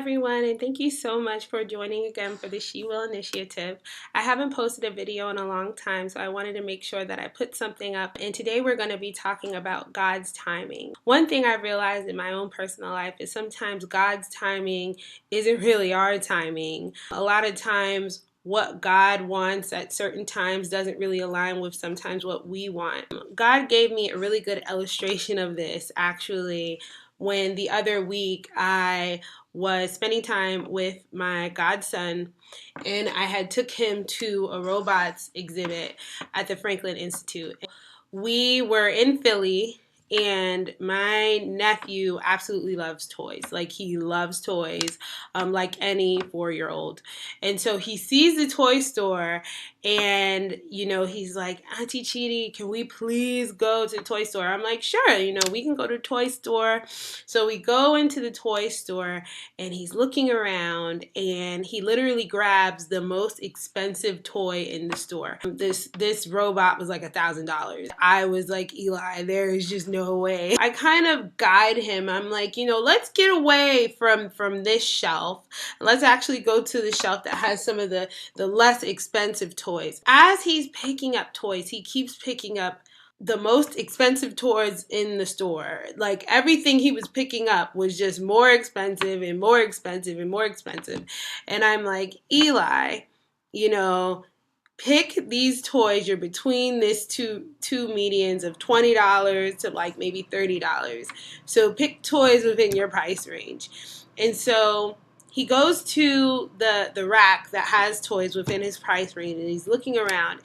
everyone, and thank you so much for joining again for the She Will Initiative. I haven't posted a video in a long time, so I wanted to make sure that I put something up, and today we're going to be talking about God's timing. One thing I realized in my own personal life is sometimes God's timing isn't really our timing. A lot of times what God wants at certain times doesn't really align with sometimes what we want. God gave me a really good illustration of this actually when the other week I was spending time with my godson and I had took him to a robots exhibit at the Franklin Institute. We were in Philly and my nephew absolutely loves toys. Like he loves toys, like any 4-year-old. And so he sees the toy store and, he's like, Auntie Chidi, can we please go to the toy store? I'm like, sure, we can go to the toy store. So we go into the toy store and he's looking around and he literally grabs the most expensive toy in the store. This robot was like $1,000. I was like, Eli, there is just no way. I kind of guide him. I'm like, let's get away from this shelf. Let's actually go to the shelf that has some of the less expensive toys. As he's picking up toys, he keeps picking up the most expensive toys in the store. Like everything he was picking up was just more expensive and more expensive and more expensive. And I'm like, Eli, pick these toys. You're between this two medians of $20 to like maybe $30. So pick toys within your price range. And so he goes to the rack that has toys within his price range and he's looking around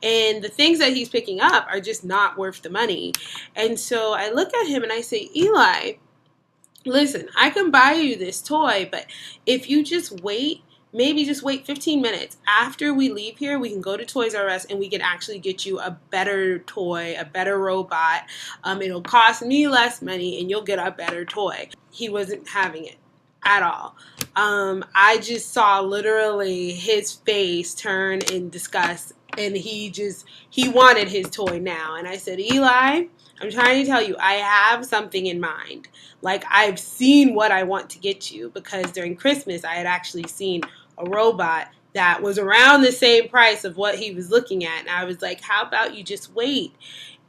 and the things that he's picking up are just not worth the money. And so I look at him and I say, Eli, listen, I can buy you this toy, but if you just wait, maybe just wait 15 minutes. After we leave here, we can go to Toys R Us and we can actually get you a better toy, a better robot. It'll cost me less money and you'll get a better toy. He wasn't having it at all. I just saw literally his face turn in disgust and he wanted his toy now. And I said, Eli, I'm trying to tell you, I have something in mind. Like I've seen what I want to get you because during Christmas I had actually seen a robot that was around the same price of what he was looking at. And I was like, how about you just wait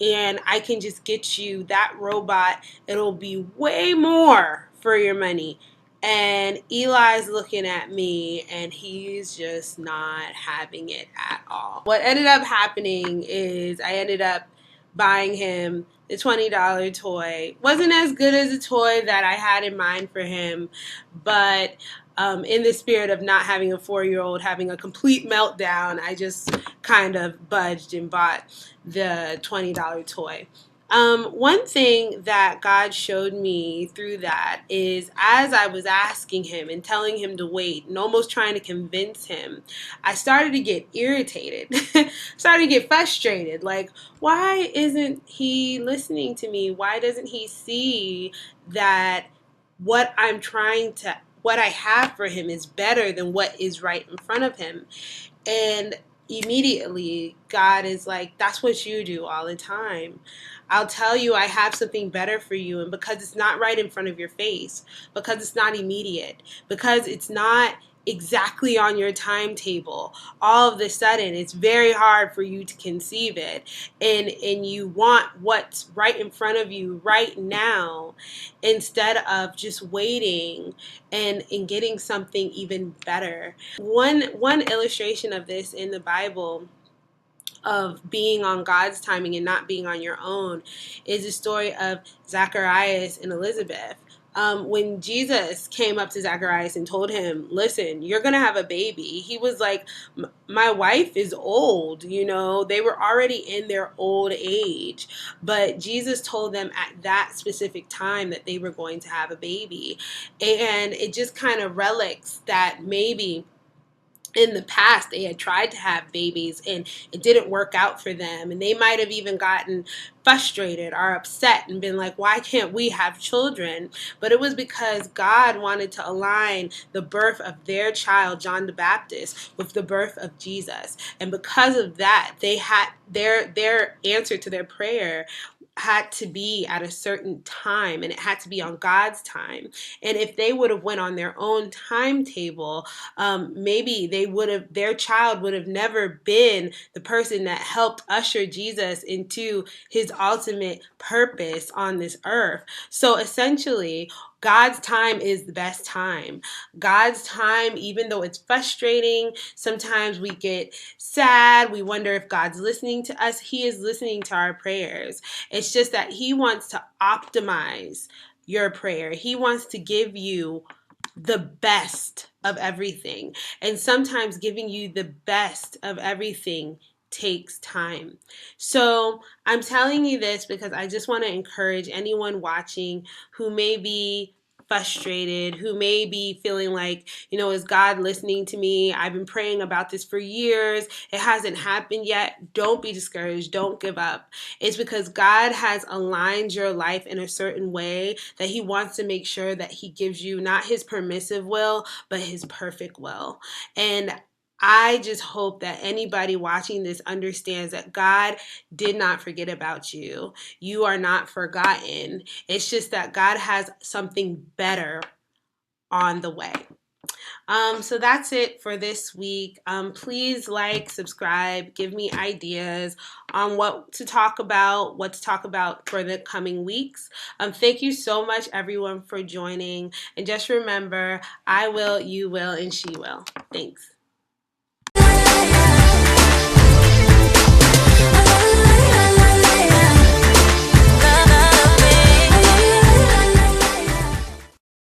and I can just get you that robot. It'll be way more for your money. And Eli's looking at me and he's just not having it at all. What ended up happening is I ended up buying him the $20 toy. Wasn't as good as the toy that I had in mind for him, but in the spirit of not having a 4-year-old having a complete meltdown, I just kind of budged and bought the $20 toy. One thing that God showed me through that is as I was asking him and telling him to wait and almost trying to convince him, I started to get irritated, started to get frustrated. Like, why isn't he listening to me? Why doesn't he see that what I have for him is better than what is right in front of him? And immediately God is like, that's what you do all the time. I'll tell you I have something better for you, and because it's not right in front of your face, because it's not immediate, because it's not exactly on your timetable, all of a sudden it's very hard for you to conceive it, and you want what's right in front of you right now instead of just waiting and getting something even better. One illustration of this in the Bible of being on God's timing and not being on your own is the story of Zacharias and Elizabeth. When Jesus came up to Zacharias and told him, listen, you're going to have a baby, he was like, my wife is old, they were already in their old age. But Jesus told them at that specific time that they were going to have a baby. And it just kind of relics that maybe in the past they had tried to have babies and it didn't work out for them, and they might have even gotten frustrated or upset and been like, why can't we have children? But it was because God wanted to align the birth of their child, John the Baptist, with the birth of Jesus. And because of that, they had their answer to their prayer had to be at a certain time, and it had to be on God's time. And if they would have went on their own timetable, maybe their child would have never been the person that helped usher Jesus into his ultimate purpose on this earth. So essentially, God's time is the best time. God's time, even though it's frustrating, sometimes we get sad, we wonder if God's listening to us. He is listening to our prayers. It's just that he wants to optimize your prayer. He wants to give you the best of everything. And sometimes giving you the best of everything takes time. So I'm telling you this because I just want to encourage anyone watching who may be frustrated, who may be feeling like, is God listening to me? I've been praying about this for years. It hasn't happened yet. Don't be discouraged. Don't give up. It's because God has aligned your life in a certain way that he wants to make sure that he gives you not his permissive will, but his perfect will. And I just hope that anybody watching this understands that God did not forget about you. You are not forgotten. It's just that God has something better on the way. So that's it for this week. Please like, subscribe, give me ideas on what to talk about for the coming weeks. Thank you so much, everyone, for joining. And just remember, I will, you will, and she will. Thanks.